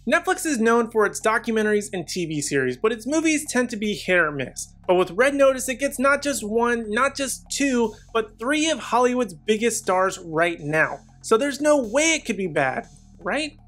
Netflix is known for its documentaries and TV series, but its movies tend to be hit or miss. But with Red Notice, it gets not just one, not just two, but three of Hollywood's biggest stars right now. So there's no way it could be bad, right?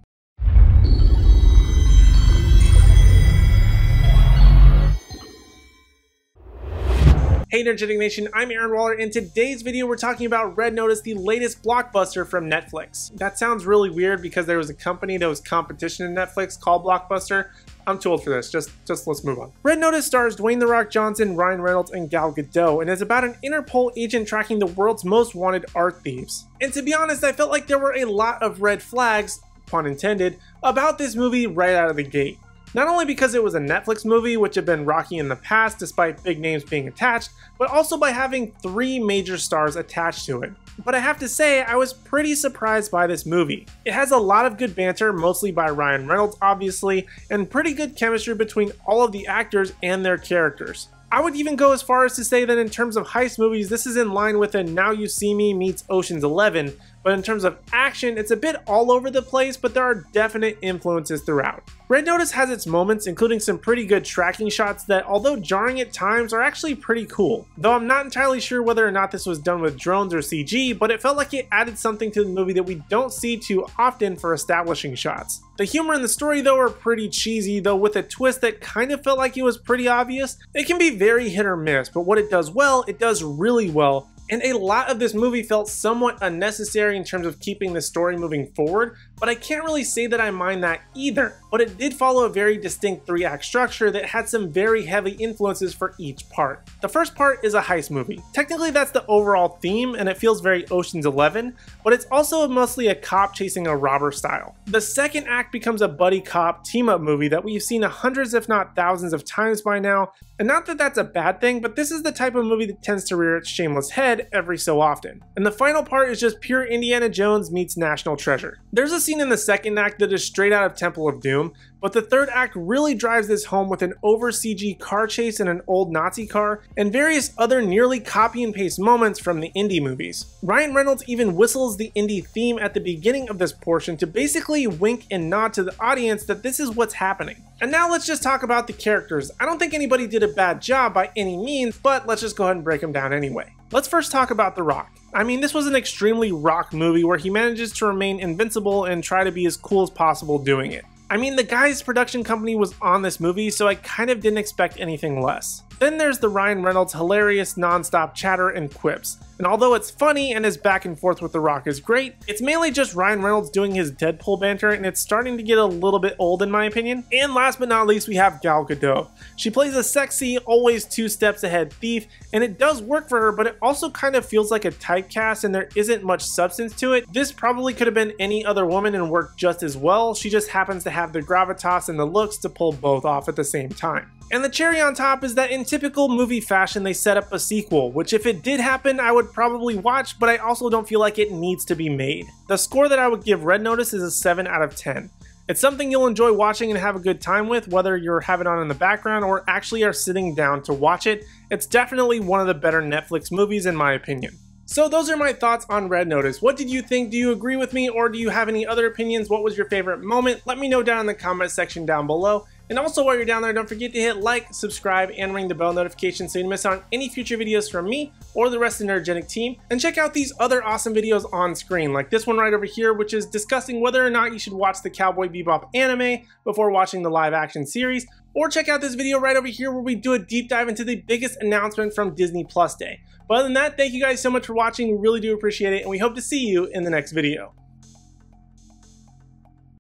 Hey Energetic Nation, I'm Aaron Waller. In today's video, we're talking about Red Notice, the latest blockbuster from Netflix. That sounds really weird because there was a company that was competition in Netflix called Blockbuster. I'm too old for this, just let's move on. Red Notice stars Dwayne The Rock Johnson, Ryan Reynolds, and Gal Gadot, and is about an Interpol agent tracking the world's most wanted art thieves. And to be honest, I felt like there were a lot of red flags, pun intended, about this movie right out of the gate. Not only because it was a Netflix movie, which had been rocky in the past despite big names being attached, but also by having three major stars attached to it. But I have to say, I was pretty surprised by this movie. It has a lot of good banter, mostly by Ryan Reynolds obviously, and pretty good chemistry between all of the actors and their characters. I would even go as far as to say that in terms of heist movies, this is in line with a Now You See Me meets Ocean's 11, but in terms of action, it's a bit all over the place, but there are definite influences throughout. Red Notice has its moments, including some pretty good tracking shots that, although jarring at times, are actually pretty cool. Though I'm not entirely sure whether or not this was done with drones or CG, but it felt like it added something to the movie that we don't see too often for establishing shots. The humor and the story though are pretty cheesy, though with a twist that kind of felt like it was pretty obvious. It can be very hit or miss, but what it does well, it does really well. And a lot of this movie felt somewhat unnecessary in terms of keeping the story moving forward, but I can't really say that I mind that either. But it did follow a very distinct three-act structure that had some very heavy influences for each part. The first part is a heist movie. Technically that's the overall theme and it feels very Ocean's 11, but it's also mostly a cop chasing a robber style. The second act becomes a buddy cop team-up movie that we've seen hundreds if not thousands of times by now, and not that that's a bad thing, but this is the type of movie that tends to rear its shameless head every so often. And the final part is just pure Indiana Jones meets National Treasure. There's a scene in the second act that is straight out of Temple of Doom, but the third act really drives this home with an over CG car chase in an old Nazi car, and various other nearly copy and paste moments from the indie movies. Ryan Reynolds even whistles the indie theme at the beginning of this portion to basically wink and nod to the audience that this is what's happening. And now let's just talk about the characters. I don't think anybody did a bad job by any means, but let's just go ahead and break them down anyway. Let's first talk about The Rock. I mean, this was an extremely Rock movie where he manages to remain invincible and try to be as cool as possible doing it. I mean, the guy's production company was on this movie, so I kind of didn't expect anything less. Then there's the Ryan Reynolds hilarious non-stop chatter and quips. And although it's funny and his back and forth with The Rock is great, it's mainly just Ryan Reynolds doing his Deadpool banter, and it's starting to get a little bit old in my opinion. And last but not least, we have Gal Gadot. She plays a sexy, always two steps ahead thief, and it does work for her, but it also kind of feels like a typecast and there isn't much substance to it. This probably could have been any other woman and worked just as well. She just happens to have the gravitas and the looks to pull both off at the same time. And the cherry on top is that in typical movie fashion, they set up a sequel, which if it did happen, I would probably watch, but I also don't feel like it needs to be made. The score that I would give Red Notice is a 7 out of 10. It's something you'll enjoy watching and have a good time with, whether you're having it on in the background or actually are sitting down to watch it. It's definitely one of the better Netflix movies in my opinion. So those are my thoughts on Red Notice. What did you think? Do you agree with me or do you have any other opinions? What was your favorite moment? Let me know down in the comment section down below. And also while you're down there, don't forget to hit like, subscribe, and ring the bell notification so you don't miss out on any future videos from me or the rest of the Energetic team. And check out these other awesome videos on screen, like this one right over here, which is discussing whether or not you should watch the Cowboy Bebop anime before watching the live action series. Or check out this video right over here where we do a deep dive into the biggest announcement from Disney Plus Day. But other than that, thank you guys so much for watching. We really do appreciate it, and we hope to see you in the next video.